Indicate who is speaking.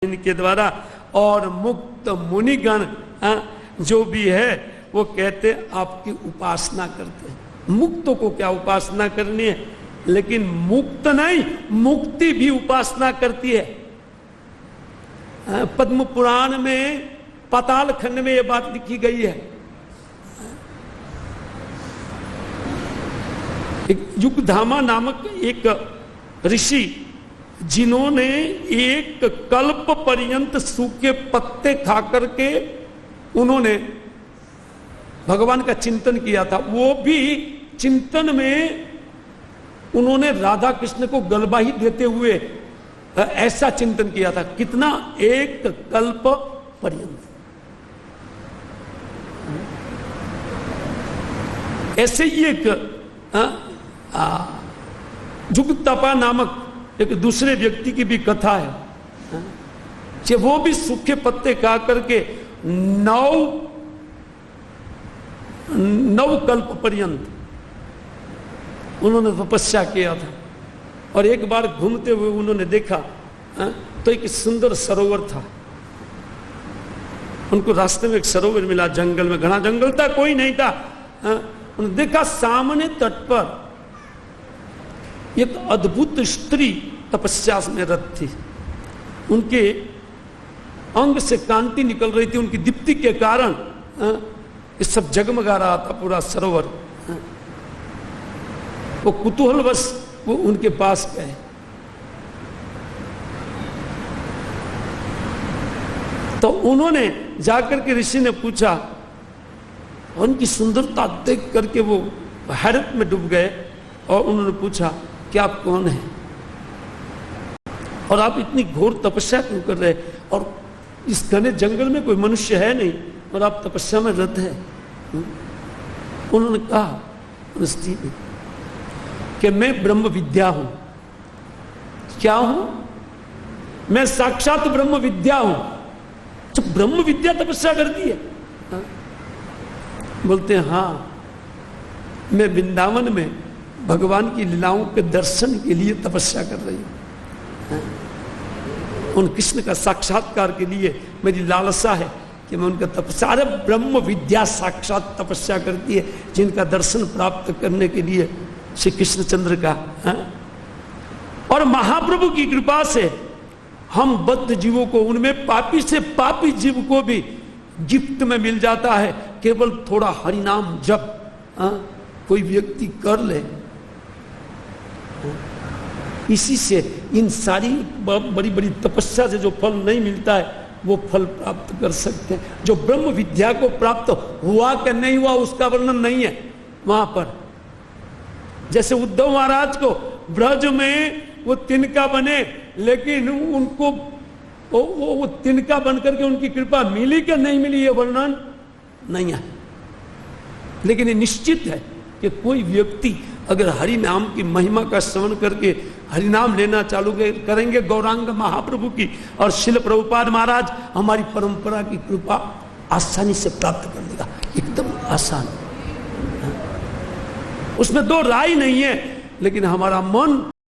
Speaker 1: इनके द्वारा और मुक्त मुनिगण जो भी है वो कहते आपकी उपासना करते हैं। मुक्तों को क्या उपासना करनी है, लेकिन मुक्त नहीं मुक्ति भी उपासना करती है। पद्म पुराण में पाताल खंड में ये बात लिखी गई है। एक युगधामा नामक एक ऋषि जिन्होंने एक कल्प पर्यंत सूखे पत्ते खा करके उन्होंने भगवान का चिंतन किया था, वो भी चिंतन में उन्होंने राधा कृष्ण को गलबा ही देते हुए ऐसा चिंतन किया था। कितना? एक कल्प पर्यंत। ऐसे ही एक जुगतपा नामक एक दूसरे व्यक्ति की भी कथा है कि वो भी सूखे पत्ते खा करके नौ कल्प पर्यंत उन्होंने तपस्या किया था। और एक बार घूमते हुए उन्होंने देखा तो एक सुंदर सरोवर था। उनको रास्ते में एक सरोवर मिला, जंगल में, घना जंगल था, कोई नहीं था। उन्होंने देखा सामने तट पर एक अद्भुत स्त्री तपस्या में रत थी। उनके अंग से कांति निकल रही थी, उनकी दीप्ति के कारण ये सब जगमगा रहा था पूरा सरोवर। वो कुतूहलवश वो उनके पास गए। तो उन्होंने जाकर के ऋषि ने पूछा, उनकी सुंदरता देख करके वो हैरत में डूब गए और उन्होंने पूछा कि आप कौन हैं और आप इतनी घोर तपस्या क्यों कर रहे हैं, और इस घने जंगल में कोई मनुष्य है नहीं और आप तपस्या में रत हैं। उन्होंने कहा कि मैं ब्रह्म विद्या हूं। क्या हूं? मैं साक्षात ब्रह्म विद्या हूं। तो ब्रह्म विद्या तपस्या करती है? बोलते हैं हाँ, मैं वृंदावन में भगवान की लीलाओं के दर्शन के लिए तपस्या कर रही हूं। उन कृष्ण का साक्षात्कार के लिए मेरी लालसा है कि मैं उनका तपस्या, अरे ब्रह्म विद्या साक्षात तपस्या करती है, जिनका दर्शन प्राप्त करने के लिए श्री कृष्णचंद्र का और महाप्रभु की कृपा से हम बद्ध जीवों को, उनमें पापी से पापी जीव को भी गिफ्ट में मिल जाता है। केवल थोड़ा हरिनाम जब कोई व्यक्ति कर ले, इसी से इन सारी बड़ी बड़ी तपस्या से जो फल नहीं मिलता है वो फल प्राप्त कर सकते हैं। जो ब्रह्म विद्या को प्राप्त हुआ कि नहीं हुआ उसका वर्णन नहीं है वहां पर। जैसे उद्धव महाराज को ब्रज में वो तिनका बने, लेकिन उनको वो तिनका बन करके उनकी कृपा मिली कि नहीं मिली ये वर्णन नहीं है। लेकिन ये निश्चित है कि कोई व्यक्ति अगर हरि नाम की महिमा का श्रवण करके हरिनाम लेना चालू करेंगे गौरांग महाप्रभु की और शिल प्रभुपाद महाराज हमारी परंपरा की कृपा आसानी से प्राप्त कर लेगा, एकदम आसान। उसमें दो राय नहीं है, लेकिन हमारा मन